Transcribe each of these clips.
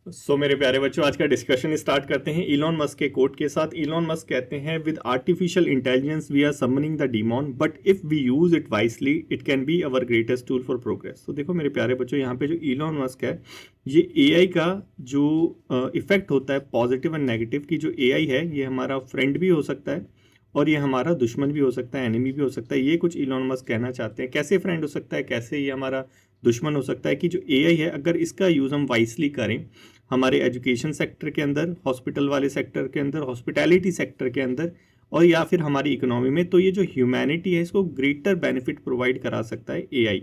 मेरे प्यारे बच्चों, आज का डिस्कशन स्टार्ट करते हैं इलॉन मस्क के कोट के साथ। इलॉन मस्क कहते हैं, with artificial intelligence we are summoning the demon, but if we use it wisely it can be our greatest tool for progress. तो देखो मेरे प्यारे बच्चों, यहाँ पे जो इलॉन मस्क है, ये एआई का जो इफेक्ट होता है पॉजिटिव एंड नेगेटिव, की जो एआई है ये हमारा फ्रेंड भी हो सकता है और ये हमारा दुश्मन भी हो सकता है, एनिमी भी हो सकता है। ये कुछ इलॉन मस्क कहना चाहते हैं। कैसे फ्रेंड हो सकता है, कैसे ये हमारा दुश्मन हो सकता है, कि जो एआई है अगर इसका यूज़ हम वाइसली करें हमारे एजुकेशन सेक्टर के अंदर, हॉस्पिटल वाले सेक्टर के अंदर, हॉस्पिटैलिटी सेक्टर के अंदर, और या फिर हमारी इकोनॉमी में, तो ये जो ह्यूमैनिटी है इसको ग्रेटर बेनिफिट प्रोवाइड करा सकता है एआई।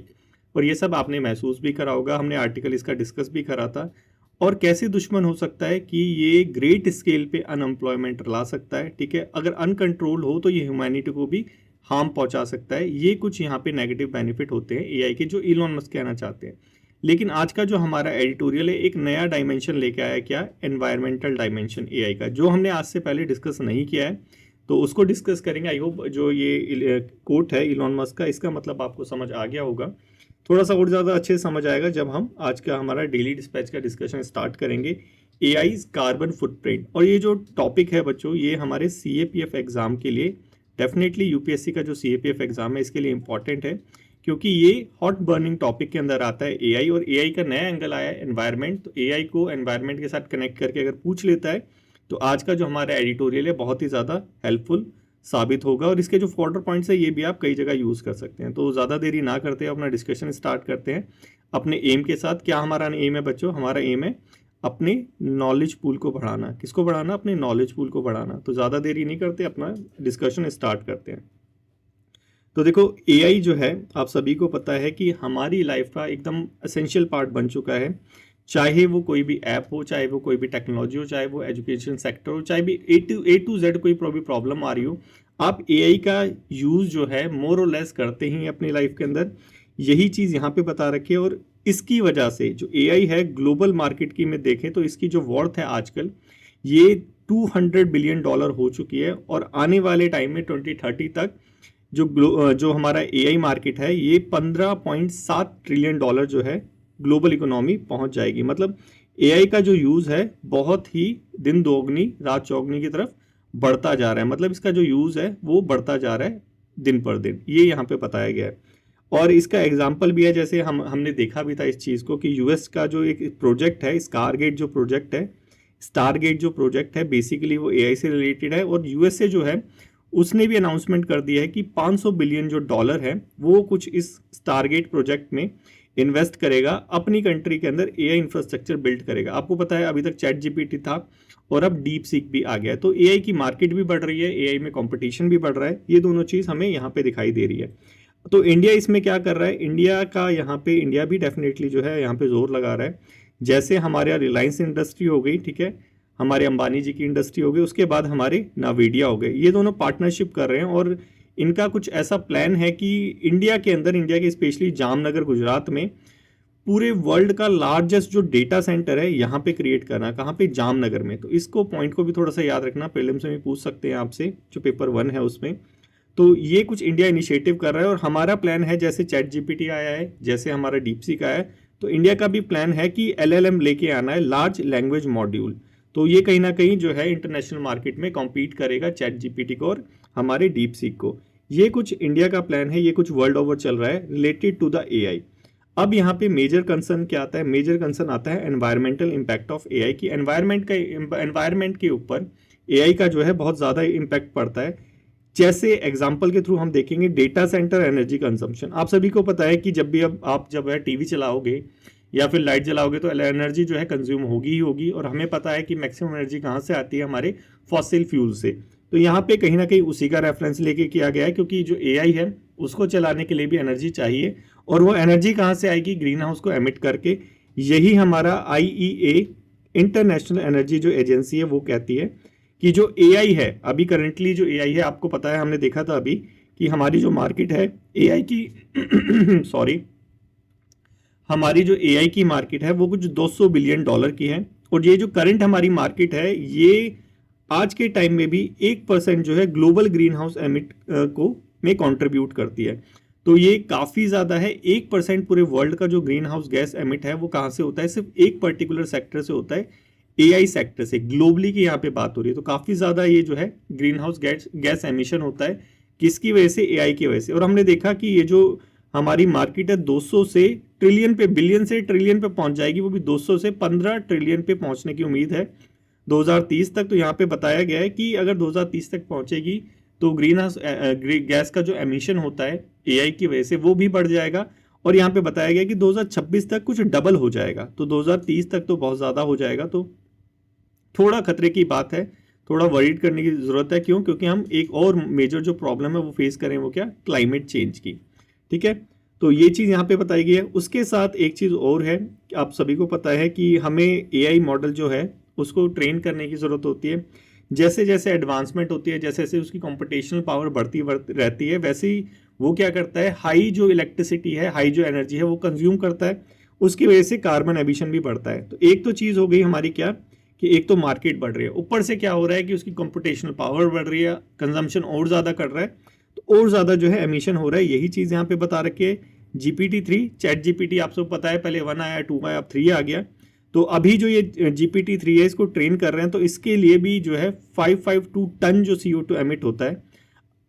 और ये सब आपने महसूस भी करा होगा, हमने आर्टिकल इसका डिस्कस भी करा था। और कैसे दुश्मन हो सकता है कि ये ग्रेट स्केल पे अनएम्प्लॉयमेंट ला सकता है, ठीक है। अगर अनकंट्रोल हो तो ये ह्यूमैनिटी को भी हार्म पहुंचा सकता है। ये कुछ यहाँ पे नेगेटिव बेनिफिट होते हैं एआई के, जो इलॉन मस्क कहना चाहते हैं। लेकिन आज का जो हमारा एडिटोरियल है एक नया डायमेंशन लेके आया, क्या, एनवायरमेंटल डायमेंशन एआई का, जो हमने आज से पहले डिस्कस नहीं किया है, तो उसको डिस्कस करेंगे। आई होप जो ये कोट है इलॉन मस्क का, इसका मतलब आपको समझ आ गया होगा। थोड़ा सा और ज़्यादा अच्छे से समझ आएगा जब हम आज का हमारा डेली डिस्पैच का डिस्कशन स्टार्ट करेंगे, एआई कार्बन फुटप्रिंट। और ये जो टॉपिक है बच्चों, ये हमारे सीएपीएफ एग्जाम के लिए डेफिनेटली, यूपीएससी का जो सीएपीएफ एग्जाम है इसके लिए इंपॉर्टेंट है, क्योंकि ये हॉट बर्निंग टॉपिक के अंदर आता है एआई। और एआई का नया एंगल आया है एनवायरनमेंट, तो एआई को एनवायरनमेंट के साथ कनेक्ट करके अगर पूछ लेता है तो आज का जो हमारा एडिटोरियल है बहुत ही ज़्यादा हेल्पफुल साबित होगा। और इसके जो फॉर्डर पॉइंट्स है ये भी आप कई जगह यूज़ कर सकते हैं। तो ज़्यादा देरी ना करते अपना डिस्कशन स्टार्ट करते हैं अपने एम के साथ। क्या हमारा एम है बच्चों? हमारा एम है अपने नॉलेज पूल को बढ़ाना। किसको बढ़ाना? अपने नॉलेज पूल को बढ़ाना। तो ज़्यादा देरी नहीं करते, अपना डिस्कशन स्टार्ट करते हैं। तो देखो एआई जो है, आप सभी को पता है कि हमारी लाइफ का एकदम एसेंशियल पार्ट बन चुका है। चाहे वो कोई भी ऐप हो, चाहे वो कोई भी टेक्नोलॉजी हो, चाहे वो एजुकेशन सेक्टर हो, चाहे भी ए टू जेड कोई भी प्रॉब्लम आ रही हो, आप एआई का यूज़ जो है मोर और लेस करते ही अपनी लाइफ के अंदर। यही चीज़ यहाँ पे बता रखी है। और इसकी वजह से जो एआई है ग्लोबल मार्केट की में देखें तो इसकी जो वर्थ है आजकल ये $200 बिलियन हो चुकी है। और आने वाले टाइम में 2030 तक जो हमारा एआई मार्केट है ये $15.7 ट्रिलियन जो है ग्लोबल इकोनॉमी पहुंच जाएगी। मतलब एआई का जो यूज़ है बहुत ही दिन दोगुनी रात चौगुनी की तरफ बढ़ता जा रहा है। मतलब इसका जो यूज़ है वो बढ़ता जा रहा है दिन पर दिन, ये यहाँ पे बताया गया है। और इसका एग्जाम्पल भी है, जैसे हमने देखा भी था इस चीज़ को, कि यूएस का जो एक प्रोजेक्ट है स्टारगेट जो प्रोजेक्ट है बेसिकली वो एआई से रिलेटेड है। और यूएसए जो है उसने भी अनाउंसमेंट कर दिया है कि 500 बिलियन जो डॉलर है वो कुछ इस स्टारगेट प्रोजेक्ट में इन्वेस्ट करेगा, अपनी कंट्री के अंदर एआई इंफ्रास्ट्रक्चर बिल्ड करेगा। आपको पता है अभी तक चैट जीपीटी था और अब डीप सीक भी आ गया है। तो एआई की मार्केट भी बढ़ रही है, एआई में कंपटीशन भी बढ़ रहा है। ये दोनों चीज़ हमें यहाँ पे दिखाई दे रही है। तो इंडिया इसमें क्या कर रहा है? इंडिया भी डेफिनेटली जो है यहाँ पे जोर लगा रहा है। जैसे हमारे यहाँ रिलायंस इंडस्ट्री हो गई, ठीक है, हमारे अंबानी जी की इंडस्ट्री हो गई, उसके बाद हमारे नावेडिया हो गए, ये दोनों पार्टनरशिप कर रहे हैं। और इनका कुछ ऐसा प्लान है कि इंडिया के स्पेशली जामनगर गुजरात में पूरे वर्ल्ड का लार्जेस्ट जो डेटा सेंटर है यहाँ पे क्रिएट करना। कहाँ पे? जामनगर में। तो इसको पॉइंट को भी थोड़ा सा याद रखना, प्रीलिम्स में भी पूछ सकते हैं आपसे, जो पेपर 1 है उसमें। तो ये कुछ इंडिया इनिशिएटिव कर रहा है। और हमारा प्लान है, जैसे चैट जीपीटी आया है, जैसे हमारा डीपसीक आया है, तो इंडिया का भी प्लान है कि एलएलएम लेके आना है, लार्ज लैंग्वेज मॉड्यूल। तो ये कहीं ना कहीं जो है इंटरनेशनल मार्केट में कॉम्पीट करेगा चैट जीपीटी को और हमारे डीपसीक को। ये कुछ इंडिया का प्लान है, ये कुछ वर्ल्ड ओवर चल रहा है रिलेटेड टू द एआई। अब यहाँ पे मेजर कंसर्न क्या आता है? मेजर कंसर्न आता है एनवायरमेंटल इम्पैक्ट ऑफ एआई की। एनवायरमेंट के ऊपर एआई का जो है बहुत ज़्यादा इम्पैक्ट पड़ता है। जैसे एग्जाम्पल के थ्रू हम देखेंगे डेटा सेंटर एनर्जी कंजम्पशन। आप सभी को पता है कि जब भी अब आप जब है टीवी चलाओगे या फिर लाइट जलाओगे तो एनर्जी जो है कंज्यूम होगी ही होगी। और हमें पता है कि मैक्सिमम एनर्जी कहाँ से आती है? हमारे फॉसिल फ्यूल से। तो यहाँ पे कहीं ना कहीं उसी का रेफरेंस लेके किया गया है, क्योंकि जो एआई है उसको चलाने के लिए भी एनर्जी चाहिए। और वो एनर्जी कहाँ से आएगी? ग्रीन हाउस को एमिट करके। यही हमारा आईईए, इंटरनेशनल एनर्जी जो एजेंसी है, वो कहती है कि जो एआई है अभी करंटली, जो एआई है, आपको पता है हमने देखा था अभी कि हमारी जो मार्केट है एआई की सॉरी हमारी जो एआई की मार्केट है वो कुछ $200 बिलियन की है। और ये जो करंट हमारी मार्केट है ये आज के टाइम में भी 1% जो है ग्लोबल ग्रीन हाउस एमिट को में कंट्रीब्यूट करती है। तो ये काफ़ी ज़्यादा है। 1% पूरे वर्ल्ड का जो ग्रीन हाउस गैस एमिट है वो कहाँ से होता है, सिर्फ एक पर्टिकुलर सेक्टर से होता है, एआई सेक्टर से। ग्लोबली की यहाँ पे बात हो रही है, तो काफ़ी ज़्यादा ये जो है ग्रीन हाउस गैस एमिशन होता है, किसकी वजह से, एआई की वजह से। और हमने देखा कि ये जो हमारी मार्केट है 200 से ट्रिलियन पे, बिलियन से ट्रिलियन पे पहुंच जाएगी, वो भी 200 से 15 ट्रिलियन पे पहुंचने की उम्मीद है 2030 तक। तो यहाँ पे बताया गया है कि अगर 2030 तक पहुंचेगी तो ग्रीन हाउस गैस का जो एमिशन होता है एआई की वजह से वो भी बढ़ जाएगा। और यहाँ पे बताया गया कि 2026 तक कुछ डबल हो जाएगा, तो 2030 तक तो बहुत ज़्यादा हो जाएगा। तो थोड़ा खतरे की बात है, थोड़ा वरीड करने की ज़रूरत है। क्यों? क्योंकि हम एक और मेजर जो प्रॉब्लम है वो फेस करें, वो क्या, क्लाइमेट चेंज की। ठीक है, तो ये चीज़ यहाँ पे बताई गई है। उसके साथ एक चीज़ और है, आप सभी को पता है कि हमें एआई मॉडल जो है उसको ट्रेन करने की ज़रूरत होती है। जैसे जैसे एडवांसमेंट होती है, जैसे जैसे उसकी कंप्यूटेशनल पावर बढ़ती रहती है, वैसे ही वो क्या करता है, हाई जो इलेक्ट्रिसिटी है, हाई जो एनर्जी है वो कंज्यूम करता है, उसकी वजह से कार्बन एमिशन भी बढ़ता है। तो एक तो चीज़ हो गई हमारी क्या, कि एक तो मार्केट बढ़ रही है, ऊपर से क्या हो रहा है कि उसकी कंप्यूटेशनल पावर बढ़ रही है, कंजम्पशन और ज़्यादा कर रहा है, तो और ज़्यादा जो है एमिशन हो रहा है। यही चीज़ यहाँ पे बता रखी है। GPT-3, चैट GPT आप सबको पता है, पहले 1 आया, 2 आया, अब 3 आ गया। तो अभी जो ये GPT-3 है इसको ट्रेन कर रहे हैं, तो इसके लिए भी जो है 552 टन जो CO2 एमिट होता है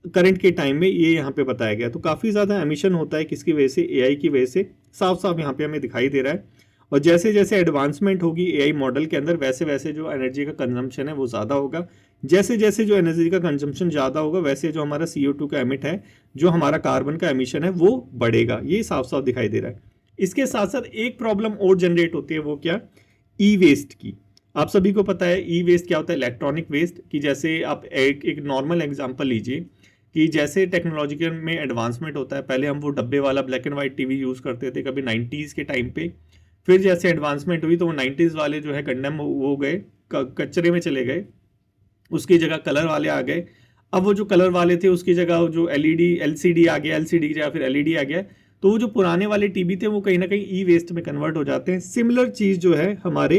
करंट के टाइम में, ये यहाँ पे बताया गया। तो काफ़ी ज़्यादा एमिशन होता है, किसकी वजह से, एआई की वजह से, साफ साफ यहाँ पे हमें दिखाई दे रहा है। और जैसे जैसे एडवांसमेंट होगी एआई मॉडल के अंदर, वैसे वैसे जो एनर्जी का कंजम्पशन है वो ज़्यादा होगा। जैसे जैसे जो एनर्जी का कंजम्पशन ज़्यादा होगा, वैसे जो हमारा CO2 का एमिट है, जो हमारा कार्बन का एमिशन है वो बढ़ेगा। ये साफ साफ दिखाई दे रहा है। इसके साथ साथ एक प्रॉब्लम और जनरेट होती है, वो क्या, ई वेस्ट की। आप सभी को पता है ई वेस्ट क्या होता है, इलेक्ट्रॉनिक वेस्ट की। जैसे आप एक नॉर्मल एग्जांपल लीजिए कि जैसे टेक्नोलॉजिकल में एडवांसमेंट होता है, पहले हम वो डब्बे वाला black and white TV use करते थे कभी 90s के टाइम पे, फिर जैसे एडवांसमेंट हुई तो वो 90s वाले जो है कंडेम हो गए, कचरे में चले गए, उसकी जगह कलर वाले आ गए। अब वो जो कलर वाले थे उसकी जगह जो LCD आ गया, LCD की जगह फिर LED आ गया। तो वो जो पुराने वाले टीवी थे वो कहीं ना कहीं ई वेस्ट में कन्वर्ट हो जाते हैं। सिमिलर चीज़ जो है हमारे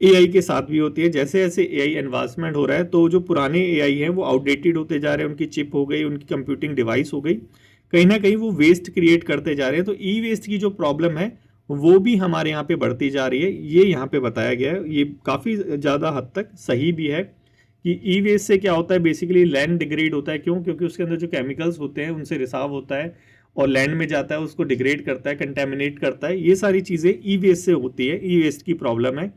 एआई के साथ भी होती है। जैसे जैसे एआई एडवांसमेंट हो रहा है, तो जो पुराने एआई हैं वो आउटडेटेड होते जा रहे हैं, उनकी चिप हो गई, उनकी कंप्यूटिंग डिवाइस हो गई, कहीं ना कहीं वो वेस्ट क्रिएट करते जा रहे हैं। तो ई वेस्ट की जो प्रॉब्लम है वो भी हमारे यहाँ पे बढ़ती जा रही है, ये यहाँ पे बताया गया है। ये काफ़ी ज़्यादा हद तक सही भी है कि ई वेस्ट से क्या होता है, बेसिकली लैंड डिग्रेड होता है। क्यों? क्योंकि उसके अंदर जो केमिकल्स होते हैं उनसे रिसाव होता है और लैंड में जाता है, उसको डिग्रेड करता है, कंटेमिनेट करता है। ये सारी चीज़ें ई वेस्ट से होती है, ई वेस्ट की प्रॉब्लम है।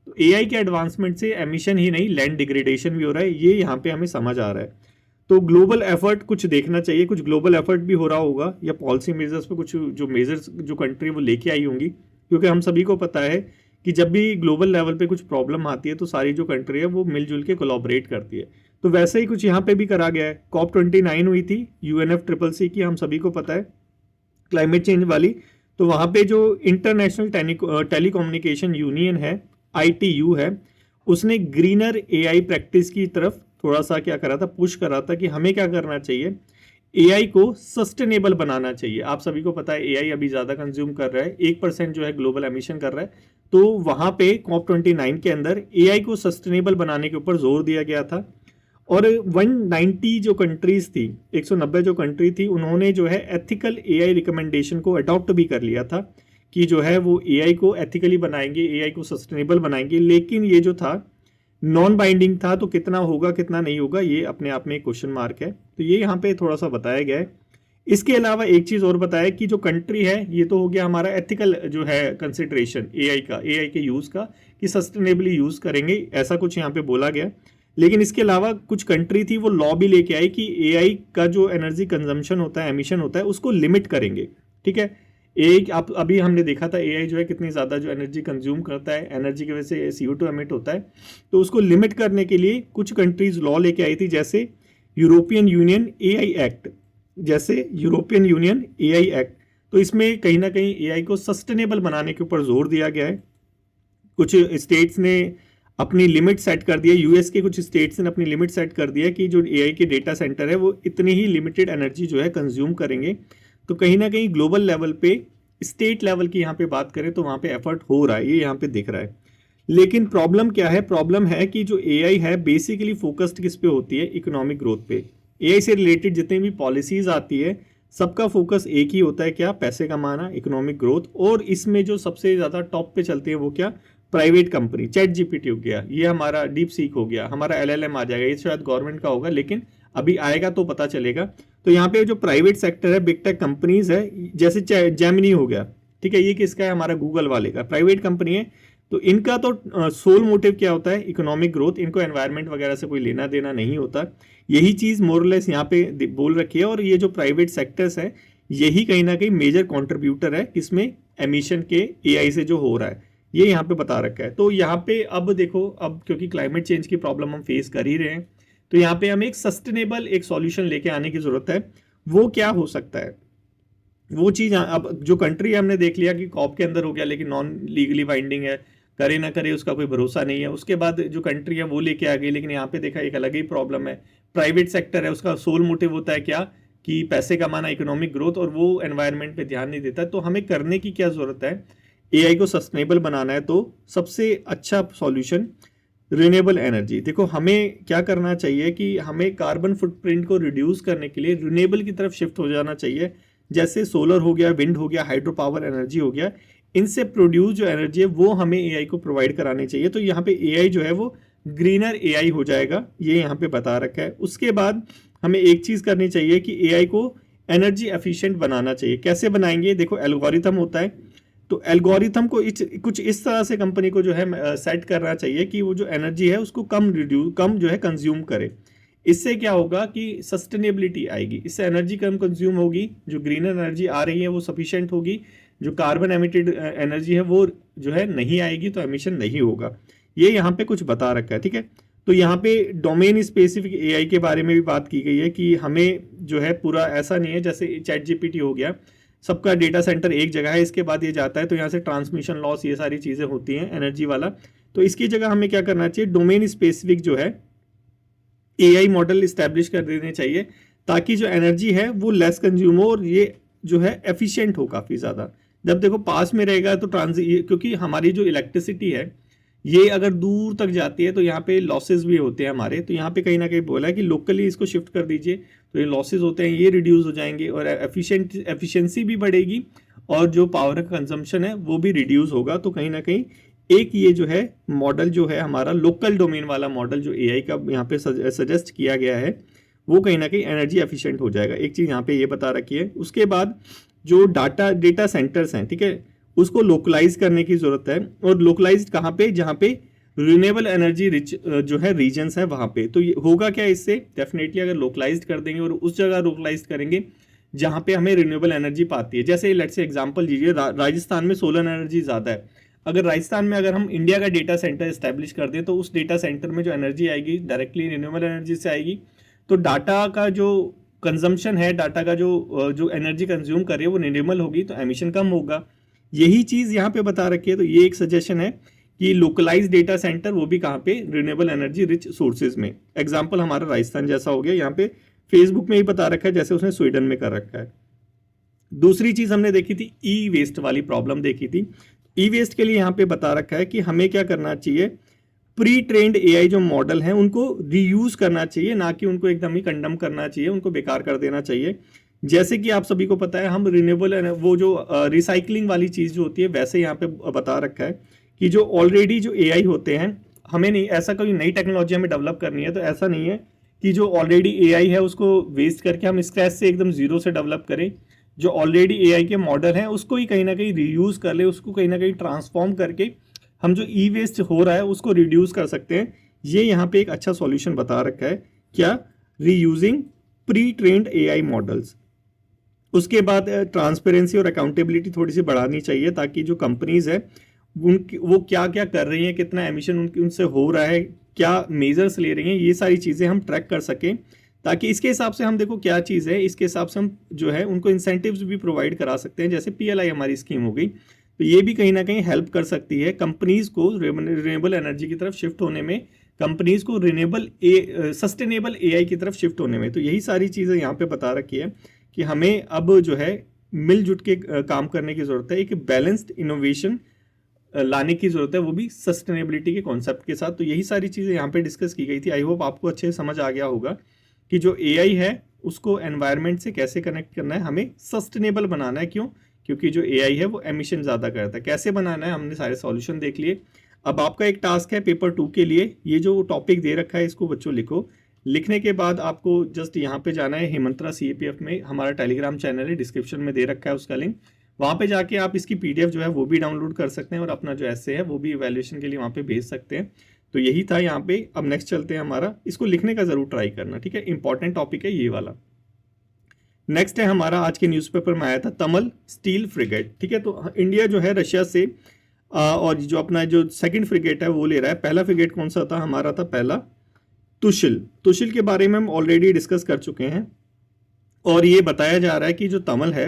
तो एआई के एडवांसमेंट से एमिशन ही नहीं, लैंड डिग्रेडेशन भी हो रहा है, ये यहाँ पे हमें समझ आ रहा है। तो ग्लोबल एफर्ट कुछ देखना चाहिए, कुछ ग्लोबल एफर्ट भी हो रहा होगा, या पॉलिसी मेजर्स पे कुछ जो मेजर्स जो कंट्री वो लेके आई होंगी। क्योंकि हम सभी को पता है कि जब भी ग्लोबल लेवल पे कुछ प्रॉब्लम आती है तो सारी जो कंट्री है वो मिलजुल के कोलैबोरेट करती है। तो वैसे ही कुछ यहाँ पे भी करा गया है। COP29 हुई थी UNFCCC की, हम सभी को पता है, क्लाइमेट चेंज वाली। तो वहाँ पे जो इंटरनेशनल टेलीकम्युनिकेशन यूनियन है, ITU है, उसने ग्रीनर एआई प्रैक्टिस की तरफ थोड़ा सा क्या करा था, पुश करा था कि हमें क्या करना चाहिए, एआई को सस्टेनेबल बनाना चाहिए। आप सभी को पता है एआई अभी ज़्यादा कंज्यूम कर रहा है, 1% जो है ग्लोबल एमिशन कर रहा है। तो वहाँ पे COP29 के अंदर एआई को सस्टेनेबल बनाने के ऊपर जोर दिया गया था। और 190 जो कंट्रीज थी, 190 जो कंट्री थी, उन्होंने जो है एथिकल एआई रिकमेंडेशन को अडॉप्ट भी कर लिया था कि जो है वो एआई को एथिकली बनाएंगे, एआई को सस्टेनेबल बनाएंगे। लेकिन ये जो था नॉन बाइंडिंग था, तो कितना होगा कितना नहीं होगा ये अपने आप में एक क्वेश्चन मार्क है। तो ये यहाँ पे थोड़ा सा बताया गया है। इसके अलावा एक चीज़ और बताया कि जो कंट्री है, ये तो हो गया हमारा एथिकल जो है कंसिडरेशन एआई का, एआई के यूज़ का, कि सस्टेनेबली यूज़ करेंगे, ऐसा कुछ यहाँ पे बोला गया। लेकिन इसके अलावा कुछ कंट्री थी वो लॉ भी लेके आई कि एआई का जो एनर्जी कंजम्पशन होता है, एमिशन होता है, उसको लिमिट करेंगे। ठीक है, एक आप अभी हमने देखा था एआई जो है कितनी ज़्यादा जो एनर्जी कंज्यूम करता है, एनर्जी की वजह से CO2 एमिट होता है। तो उसको लिमिट करने के लिए कुछ कंट्रीज लॉ लेके आई थी, जैसे यूरोपियन यूनियन एआई एक्ट, जैसे यूरोपियन यूनियन एआई एक्ट। तो इसमें कहीं ना कहीं एआई को सस्टेनेबल बनाने के ऊपर जोर दिया गया है। कुछ स्टेट्स ने अपनी लिमिट सेट कर दिया, यूएस के कुछ स्टेट्स ने अपनी लिमिट सेट कर दिया कि जो एआई के डेटा सेंटर है वो इतनी ही लिमिटेड एनर्जी जो है कंज्यूम करेंगे। तो कहीं ना कहीं ग्लोबल लेवल पे, स्टेट लेवल की यहाँ पे बात करें तो वहाँ पे एफर्ट हो रहा है, ये यहाँ पे दिख रहा है। लेकिन प्रॉब्लम क्या है, प्रॉब्लम है कि जो एआई है बेसिकली फोकस्ड किस पे होती है, इकोनॉमिक ग्रोथ पे। एआई से रिलेटेड जितनी भी पॉलिसीज आती है सबका फोकस एक ही होता है, क्या? पैसे कमाना, इकोनॉमिक ग्रोथ। और इसमें जो सबसे ज़्यादा टॉप पे चलते हैं वो क्या? Private company. चैट जीपीटी हो गया, ये हमारा डीप सीक हो गया, हमारा एलएलएम आ जाएगा, ये शायद गवर्नमेंट का होगा लेकिन अभी आएगा तो पता चलेगा। तो यहाँ पे जो प्राइवेट सेक्टर है, बिग टेक कंपनीज है, जैसे जेमिनी हो गया, ठीक है, ये किसका है? हमारा गूगल वाले का, प्राइवेट कंपनी है। तो इनका तो सोल मोटिव क्या होता है? Economic growth. इनको एनवायरनमेंट वगैरह से कोई लेना देना नहीं होता। यही चीज़ मोरलेस यहाँ पे बोल रखी है। और ये जो प्राइवेट सेक्टर्स है, यही कहीं ना कहीं मेजर कंट्रीब्यूटर है किसमें? एमिशन के एआई से जो हो रहा है, ये यहाँ पे बता रखा है। तो यहाँ पे अब देखो, अब क्योंकि क्लाइमेट चेंज की प्रॉब्लम हम फेस कर ही रहे हैं, तो यहाँ पे हमें एक सस्टेनेबल एक सॉल्यूशन लेके आने की जरूरत है। वो क्या हो सकता है? वो चीज़ अब जो कंट्री है, हमने देख लिया कि कॉप के अंदर हो गया लेकिन नॉन लीगली बाइंडिंग है, करे ना करे उसका कोई भरोसा नहीं है। उसके बाद जो कंट्री है वो लेके आ गई, लेकिन यहाँ पे देखा एक अलग ही प्रॉब्लम है। प्राइवेट सेक्टर है, उसका सोल मोटिव होता है क्या? कि पैसे कमाना, इकोनॉमिक ग्रोथ, और वो एनवायरनमेंट पे ध्यान नहीं देता। तो हमें करने की क्या जरूरत है? एआई को सस्टेनेबल बनाना है तो सबसे अच्छा सॉल्यूशन रिन्यूएबल एनर्जी। देखो हमें क्या करना चाहिए कि हमें कार्बन फुटप्रिंट को रिड्यूस करने के लिए रिन्यूएबल की तरफ शिफ्ट हो जाना चाहिए। जैसे सोलर हो गया, विंड हो गया, हाइड्रो पावर एनर्जी हो गया, इनसे प्रोड्यूस जो एनर्जी है वो हमें एआई को प्रोवाइड करानी चाहिए। तो यहाँ पे एआई जो है वो ग्रीनर एआई हो जाएगा, ये यहाँ पे बता रखा है। उसके बाद हमें एक चीज़ करनी चाहिए कि एआई को एनर्जी एफिशिएंट बनाना चाहिए। कैसे बनाएंगे? देखो एल्गोरिथम होता है, तो एल्गोरिथम को कुछ इस तरह से कंपनी को जो है सेट करना चाहिए कि वो जो एनर्जी है उसको कम जो है कंज्यूम करे। इससे क्या होगा कि सस्टेनेबिलिटी आएगी, इससे एनर्जी कम कंज्यूम होगी, जो ग्रीन एनर्जी आ रही है वो सफिशिएंट होगी, जो कार्बन एमिटेड एनर्जी है वो जो है नहीं आएगी, तो एमिशन नहीं होगा। ये यहाँ पे कुछ बता रखा है, ठीक है। तो यहाँ पे डोमेन स्पेसिफिक एआई के बारे में भी बात की गई है कि हमें जो है पूरा ऐसा नहीं है जैसे चैट जीपीटी हो गया, सबका डेटा सेंटर एक जगह है, इसके बाद ये जाता है तो यहाँ से ट्रांसमिशन लॉस, ये सारी चीज़ें होती हैं एनर्जी वाला। तो इसकी जगह हमें क्या करना चाहिए? डोमेन स्पेसिफिक जो है एआई मॉडल इस्टेब्लिश कर देने चाहिए, ताकि जो एनर्जी है वो लेस कंज्यूम हो और ये जो है एफिशिएंट हो काफ़ी ज़्यादा। जब देखो पास में रहेगा तो क्योंकि हमारी जो इलेक्ट्रिसिटी है ये अगर दूर तक जाती है तो यहाँ पे लॉसेस भी होते हैं हमारे। तो यहाँ पे कहीं ना कहीं बोला है कि लोकली इसको शिफ्ट कर दीजिए, तो ये लॉसेस होते हैं ये रिड्यूस हो जाएंगे और एफिशिएंसी भी बढ़ेगी और जो पावर का कंजम्पशन है वो भी रिड्यूस होगा। तो कहीं ना कहीं एक ये जो है मॉडल जो है हमारा लोकल डोमेन वाला मॉडल जो एआई का यहाँ पे सजेस्ट किया गया है वो कहीं ना कहीं एनर्जी एफिशिएंट हो जाएगा। एक चीज़ यहाँ पे ये बता रखी है। उसके बाद जो डेटा सेंटर्स हैं, ठीक है, उसको लोकलाइज करने की जरूरत है। और लोकलाइज कहाँ पे? जहाँ पे रिन्यूएबल एनर्जी रिच जो है रीजन्स है वहाँ पे। तो ये होगा क्या इससे? डेफिनेटली अगर लोकलाइज कर देंगे और उस जगह लोकलाइज करेंगे जहाँ पे हमें रिन्यूएबल एनर्जी पाती है। जैसे लेट्स से एग्जांपल लीजिए, राजस्थान में सोलर एनर्जी ज़्यादा है। अगर राजस्थान में अगर हम इंडिया का डेटा सेंटर इस्टेब्लिश कर दें तो उस डेटा सेंटर में जो एनर्जी आएगी डायरेक्टली रिन्यूएबल एनर्जी से आएगी। तो डाटा का जो कंजम्पशन है, डाटा का जो एनर्जी कंज्यूम कर रही है वो रिन्यूएबल होगी, तो एमिशन कम होगा। यही चीज़ यहाँ पे बता रखी है। तो ये एक सजेशन है कि लोकलाइज डेटा सेंटर वो भी कहाँ पे? रिन्यूएबल एनर्जी रिच सोर्सेज में। एग्जाम्पल हमारा राजस्थान जैसा हो गया, यहाँ पे फेसबुक में ही बता रखा है जैसे उसने स्वीडन में कर रखा है। दूसरी चीज़ हमने देखी थी ई वेस्ट वाली प्रॉब्लम देखी थी। ई वेस्ट के लिए यहाँ पे बता रखा है कि हमें क्या करना चाहिए? प्री ट्रेंड एआई जो मॉडल हैं उनको रीयूज करना चाहिए, ना कि उनको एकदम ही कंडम करना चाहिए, उनको बेकार कर देना चाहिए। जैसे कि आप सभी को पता है हम रिन्यूएबल वो जो रिसाइकलिंग वाली चीज़ जो होती है, वैसे यहाँ पे बता रखा है कि जो ऑलरेडी जो एआई होते हैं, हमें नहीं ऐसा कोई नई टेक्नोलॉजी हमें डेवलप करनी है। तो ऐसा नहीं है कि जो ऑलरेडी एआई है उसको वेस्ट करके हम स्क्रैच से एकदम जीरो से डेवलप करें। जो ऑलरेडी एआई के मॉडल हैं उसको ही कहीं ना कहीं रीयूज कर ले, उसको कहीं ना कहीं ट्रांसफॉर्म करके हम जो ई वेस्ट हो रहा है उसको रिड्यूस कर सकते हैं। ये यहाँ पे एक अच्छा सॉल्यूशन बता रखा है, क्या? Reusing pre trend AI models. उसके बाद ट्रांसपेरेंसी और अकाउंटेबिलिटी थोड़ी सी बढ़ानी चाहिए, ताकि जो कंपनीज है वो क्या क्या कर रही हैं, कितना एमिशन उनसे हो रहा है, क्या मेजर्स ले रही हैं, ये सारी चीज़ें हम ट्रैक कर सकें। ताकि इसके हिसाब से हम देखो क्या चीज़ है, इसके हिसाब से हम जो है उनको इंसेंटिव्स भी प्रोवाइड करा सकते हैं। जैसे पीएलआई हमारी स्कीम हो गई, तो ये भी कहीं ना कहीं हेल्प कर सकती है कंपनीज को रिन्यूएबल एनर्जी की तरफ शिफ्ट होने में, कंपनीज को सस्टेनेबल एआई की तरफ शिफ्ट होने में। तो यही सारी चीज़ें यहाँ पे बता रखी है कि हमें अब जो है मिलजुट के काम करने की ज़रूरत है, एक बैलेंस्ड इनोवेशन लाने की ज़रूरत है, वो भी सस्टेनेबिलिटी के कॉन्सेप्ट के साथ। तो यही सारी चीज़ें यहाँ पे डिस्कस की गई थी। आई होप आपको अच्छे से समझ आ गया होगा कि जो एआई है उसको एनवायरनमेंट से कैसे कनेक्ट करना है, हमें सस्टेनेबल बनाना है। क्यों? क्योंकि जो एआई है वो एमिशन ज़्यादा करता है। कैसे बनाना है, हमने सारे सॉल्यूशन देख लिए। अब आपका एक टास्क है पेपर 2 के लिए, ये जो टॉपिक दे रखा है इसको बच्चों लिखो। लिखने के बाद आपको जस्ट यहाँ पे जाना है, हिमंत्रा सीएपीएफ में हमारा टेलीग्राम चैनल है, डिस्क्रिप्शन में दे रखा है उसका लिंक। वहाँ पे जाके आप इसकी पीडीएफ जो है वो भी डाउनलोड कर सकते हैं और अपना जो ऐसे है वो भी इवैल्यूएशन के लिए वहाँ पे भेज सकते हैं। तो यही था यहाँ पे। अब नेक्स्ट चलते हैं हमारा, इसको लिखने का जरूर ट्राई करना, ठीक है, इंपॉर्टेंट टॉपिक है ये वाला। नेक्स्ट है हमारा आज के न्यूज़पेपर में आया था तमल स्टील फ्रिगेट, ठीक है। तो इंडिया जो है रशिया से और जो अपना जो सेकंड फ्रिगेट है वो ले रहा है। पहला फ्रिगेट कौन सा था हमारा? था पहला तुशिल। तुशिल के बारे में हम ऑलरेडी डिस्कस कर चुके हैं और ये बताया जा रहा है कि जो तमल है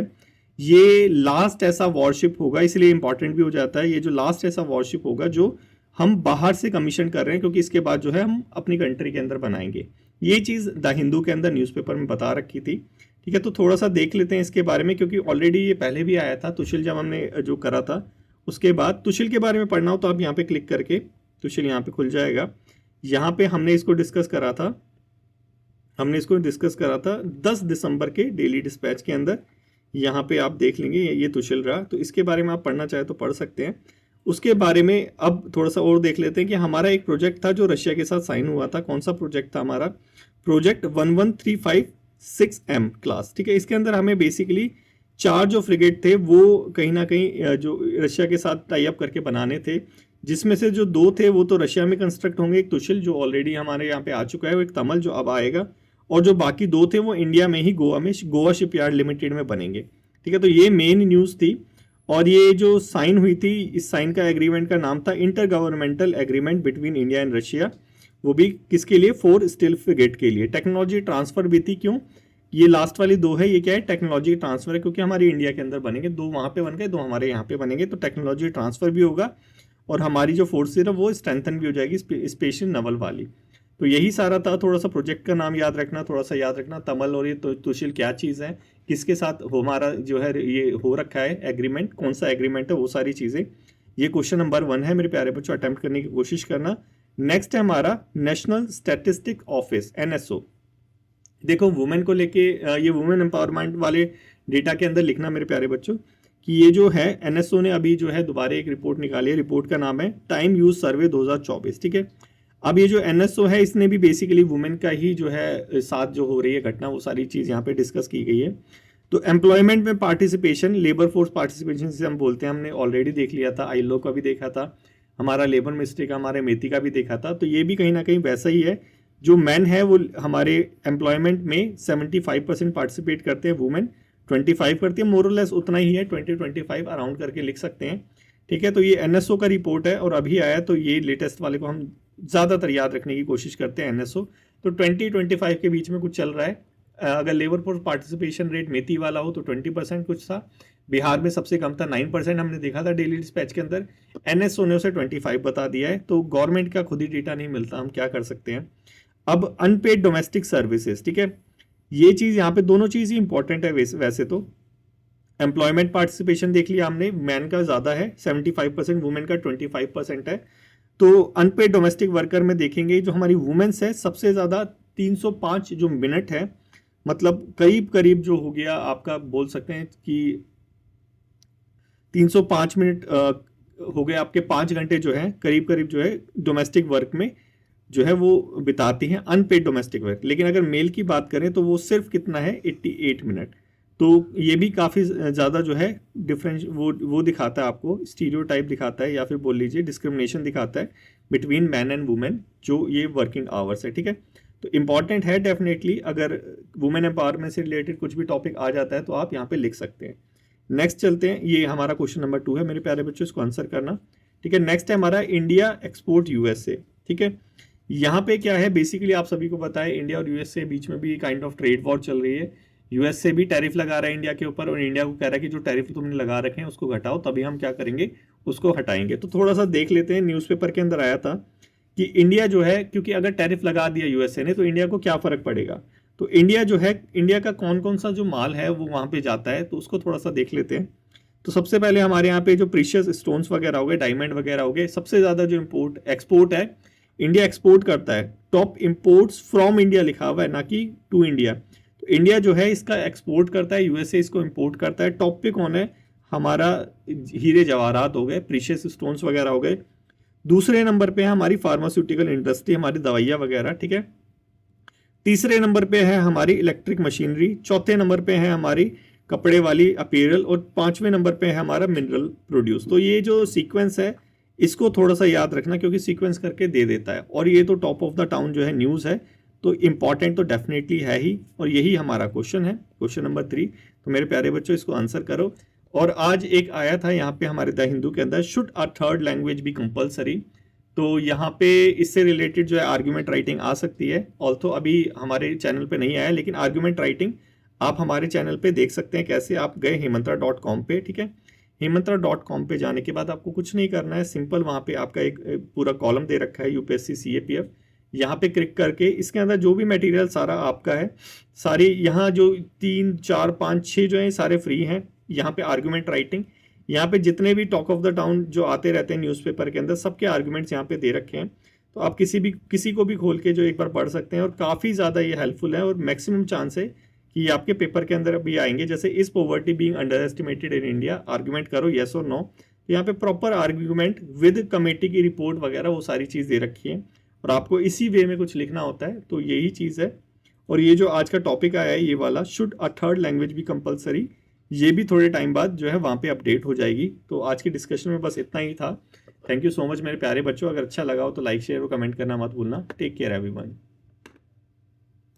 ये लास्ट ऐसा वॉरशिप होगा, इसलिए इंपॉर्टेंट भी हो जाता है। ये जो लास्ट ऐसा वॉरशिप होगा जो हम बाहर से कमीशन कर रहे हैं, क्योंकि इसके बाद जो है हम अपनी कंट्री के अंदर बनाएंगे। ये चीज़ द हिंदू के अंदर न्यूज़पेपर में बता रखी थी, ठीक है। तो थोड़ा सा देख लेते हैं इसके बारे में, क्योंकि ऑलरेडी ये पहले भी आया था तुशिल जब हमने जो करा था। उसके बाद तुशिल के बारे में पढ़ना हो तो आप यहाँ पे क्लिक करके तुशिल यहाँ पे खुल जाएगा। यहाँ पे हमने इसको डिस्कस करा था, 10 दिसंबर के डेली डिस्पैच के अंदर। यहाँ पे आप देख लेंगे ये तुशिल रहा। तो इसके बारे में आप पढ़ना चाहे तो पढ़ सकते हैं। उसके बारे में अब थोड़ा सा और देख लेते हैं कि हमारा एक प्रोजेक्ट था जो रशिया के साथ साइन हुआ था। कौन सा प्रोजेक्ट था हमारा? प्रोजेक्ट 11356M क्लास, ठीक है। इसके अंदर हमें बेसिकली 4 जो फ्रिगेट थे वो कहीं ना कहीं जो रशिया के साथ टाई अप करके बनाने थे, जिसमें से जो 2 थे वो तो रशिया में कंस्ट्रक्ट होंगे, एक तुशिल जो ऑलरेडी हमारे यहाँ पे आ चुका है, वो एक तमल जो अब आएगा, और जो बाकी 2 थे वो इंडिया में ही गोवा शिपयार्ड लिमिटेड में बनेंगे, ठीक है। तो ये मेन न्यूज़ थी। और ये जो साइन हुई थी, इस साइन का एग्रीमेंट का नाम था inter governmental agreement between India and Russia. वो भी किसके लिए? 4 स्टील फ्रिगेट के लिए। टेक्नोलॉजी ट्रांसफर भी थी। क्यों? ये लास्ट वाली 2 है, ये क्या है? टेक्नोलॉजी ट्रांसफर है, क्योंकि हमारी इंडिया के अंदर बनेंगे, 2 वहाँ पे बन गए, 2 हमारे यहाँ पे बनेंगे। तो टेक्नोलॉजी ट्रांसफर भी होगा और हमारी जो फोर्सेज है वो स्ट्रेंथन भी हो जाएगी, स्पेशल नवल वाली। तो यही सारा था। थोड़ा सा प्रोजेक्ट का नाम याद रखना, थोड़ा सा याद रखना तमल और ये तुशिल क्या चीज़ है, किसके साथ हमारा जो है ये हो रखा है एग्रीमेंट, कौन सा एग्रीमेंट है, वो सारी चीज़ें। ये क्वेश्चन नंबर 1 है मेरे प्यारे बच्चों, अटेम्प्ट करने की कोशिश करना। नेक्स्ट है हमारा नेशनल स्टैटिस्टिक ऑफिस NSO। देखो वुमेन को लेके ये वुमेन एम्पावरमेंट वाले डेटा के अंदर लिखना मेरे प्यारे बच्चों कि ये जो है NSO ने अभी जो है दोबारा एक रिपोर्ट निकाली है। रिपोर्ट का नाम है टाइम यूज सर्वे 2024, ठीक है। अब ये जो NSO है इसने भी बेसिकली वुमेन का ही जो है साथ जो हो रही है घटना, वो सारी चीज़ यहाँ पे डिस्कस की गई है। तो एम्प्लॉयमेंट में पार्टिसिपेशन, लेबर फोर्स पार्टिसिपेशन जिसे हम बोलते हैं, हमने ऑलरेडी देख लिया था। ILO का भी देखा था, हमारा लेबर मिनिस्ट्री का, हमारे मेथी का भी देखा था। तो ये भी कहीं ना कहीं वैसा ही है। जो मैन है वो हमारे एम्प्लॉयमेंट में 75% पार्टिसिपेट करते हैं, वुमेन 25 करती है, मोरलेस उतना ही है, 20-25 अराउंड करके लिख सकते हैं, ठीक है। तो ये NSO का रिपोर्ट है और अभी आया, तो ये लेटेस्ट वाले को हम ज़्यादातर याद रखने की कोशिश करते हैं NSO। तो 20-25 के बीच में कुछ चल रहा है। अगर लेबर फोर्स पार्टिसिपेशन रेट मेथी वाला हो तो 20% कुछ था, बिहार में सबसे कम था 9% हमने देखा था डेली डिस्पैच के अंदर। NSO ने उसे 25 बता दिया है। तो गवर्नमेंट का खुद ही डेटा नहीं मिलता, हम क्या कर सकते हैं। अब अनपेड डोमेस्टिक सर्विसेज, ठीक है, ये चीज़ यहाँ पे दोनों चीज़ ही इंपॉर्टेंट है। वैसे तो एम्प्लॉयमेंट पार्टिसिपेशन देख लिया हमने, मैन का ज़्यादा है 75%, वुमेन का 25% है। तो अनपेड डोमेस्टिक वर्कर में देखेंगे जो हमारी वुमेन्स है सबसे ज़्यादा 305 जो मिनट है, मतलब करीब करीब जो हो गया आपका, बोल सकते हैं कि 305 मिनट हो गए आपके, 5 घंटे जो है करीब करीब जो है डोमेस्टिक वर्क में जो है वो बिताती हैं, अनपेड डोमेस्टिक वर्क। लेकिन अगर मेल की बात करें तो वो सिर्फ कितना है 88 मिनट। तो ये भी काफ़ी ज़्यादा जो है डिफरेंस वो दिखाता है आपको, स्टीरियोटाइप दिखाता है, या फिर बोल लीजिए डिस्क्रिमिनेशन दिखाता है बिटवीन मैन एंड वुमेन, जो ये वर्किंग आवर्स है, ठीक है। तो इंपॉर्टेंट है डेफिनेटली, अगर वुमेन एम्पावरमेंट से रिलेटेड कुछ भी टॉपिक आ जाता है तो आप यहाँ पे लिख सकते हैं। नेक्स्ट चलते हैं, ये हमारा क्वेश्चन नंबर 2 है मेरे प्यारे बच्चों, इसको आंसर करना, ठीक है। नेक्स्ट है हमारा इंडिया एक्सपोर्ट USA, ठीक है। यहाँ पे क्या है, बेसिकली आप सभी को पता है इंडिया और USA बीच में भी काइंड ऑफ ट्रेड वॉर चल रही है। US से भी टैरिफ लगा रहा है इंडिया के ऊपर, और इंडिया को कह रहा है कि जो टैरिफ तुमने लगा रखे हैं उसको घटाओ, तभी हम क्या करेंगे, उसको हटाएंगे। तो थोड़ा सा देख लेते हैं, न्यूज़पेपर के अंदर आया था कि इंडिया जो है, क्योंकि अगर टैरिफ लगा दिया USA ने तो इंडिया को क्या फ़र्क पड़ेगा। तो इंडिया जो है, इंडिया का कौन कौन सा जो माल है वो वहाँ पे जाता है, तो उसको थोड़ा सा देख लेते हैं। तो सबसे पहले हमारे यहाँ पे जो प्रीशियस स्टोन्स वगैरह हो गए, डायमंड वगैरह हो गए, सबसे ज़्यादा जो एक्सपोर्ट है, इंडिया एक्सपोर्ट करता है। टॉप इंपोर्ट्स फ्रॉम इंडिया लिखा हुआ है, ना कि टू इंडिया। तो इंडिया जो है इसका एक्सपोर्ट करता है, यूएसए इसको इंपोर्ट करता है। टॉप पे कौन है? हमारा हीरे जवाहरात हो गए, प्रीशियस स्टोन्स वगैरह हो गए। दूसरे नंबर पे है हमारी फार्मास्यूटिकल इंडस्ट्री, हमारी दवाइयाँ वगैरह, ठीक है। तीसरे नंबर पे है हमारी इलेक्ट्रिक मशीनरी, चौथे नंबर पे है हमारी कपड़े वाली अपीयरल, और पांचवें नंबर पे है हमारा मिनरल प्रोड्यूस। तो ये जो सीक्वेंस है इसको थोड़ा सा याद रखना, क्योंकि सीक्वेंस करके दे देता है। और ये तो टॉप ऑफ द टाउन जो है न्यूज़ है, तो इम्पॉर्टेंट तो डेफिनेटली है ही, और यही हमारा क्वेश्चन है, क्वेश्चन नंबर 3। तो मेरे प्यारे बच्चों इसको आंसर करो। और आज एक आया था यहाँ पे हमारे द हिंदू के अंदर, should a third language be compulsory. तो यहाँ पे इससे रिलेटेड जो है आर्ग्यूमेंट राइटिंग आ सकती है, ऑल्थो अभी हमारे चैनल पे नहीं आया, लेकिन आर्ग्यूमेंट राइटिंग आप हमारे चैनल पे देख सकते हैं। कैसे? आप गए himantra.com पे, ठीक है। himantra.com पे जाने के बाद आपको कुछ नहीं करना है, सिंपल वहाँ पे आपका एक पूरा कॉलम दे रखा है यूपीएससी सीएपीएफ, यहाँ पे क्लिक करके इसके अंदर जो भी मटेरियल सारा आपका है, सारे यहाँ जो 3, 4, 5, 6 जो है सारे फ्री हैं। यहाँ पे आर्ग्यूमेंट राइटिंग, यहाँ पे जितने भी टॉक ऑफ द टाउन जो आते रहते हैं न्यूज़पेपर के अंदर, सबके आर्ग्यूमेंट्स यहाँ पे दे रखे हैं। तो आप किसी को भी खोल के जो एक बार पढ़ सकते हैं, और काफ़ी ज़्यादा ये हेल्पफुल है, और मैक्सिमम चांस है कि ये आपके पेपर के अंदर अभी आएंगे। जैसे इस poverty being under estimated in India, argument करो येस और नो। तो यहाँ पे प्रॉपर आर्ग्यूमेंट विद कमेटी की रिपोर्ट वगैरह वो सारी चीज़ दे रखी है, और आपको इसी वे में कुछ लिखना होता है। तो यही चीज़ है। और ये जो आज का टॉपिक आया है ये वाला, should a third language be compulsory, ये भी थोड़े टाइम बाद जो है वहाँ पे अपडेट हो जाएगी। तो आज की डिस्कशन में बस इतना ही था। थैंक यू सो मच मेरे प्यारे बच्चों। अगर अच्छा लगा हो तो लाइक, शेयर और कमेंट करना मत भूलना। Take care everyone.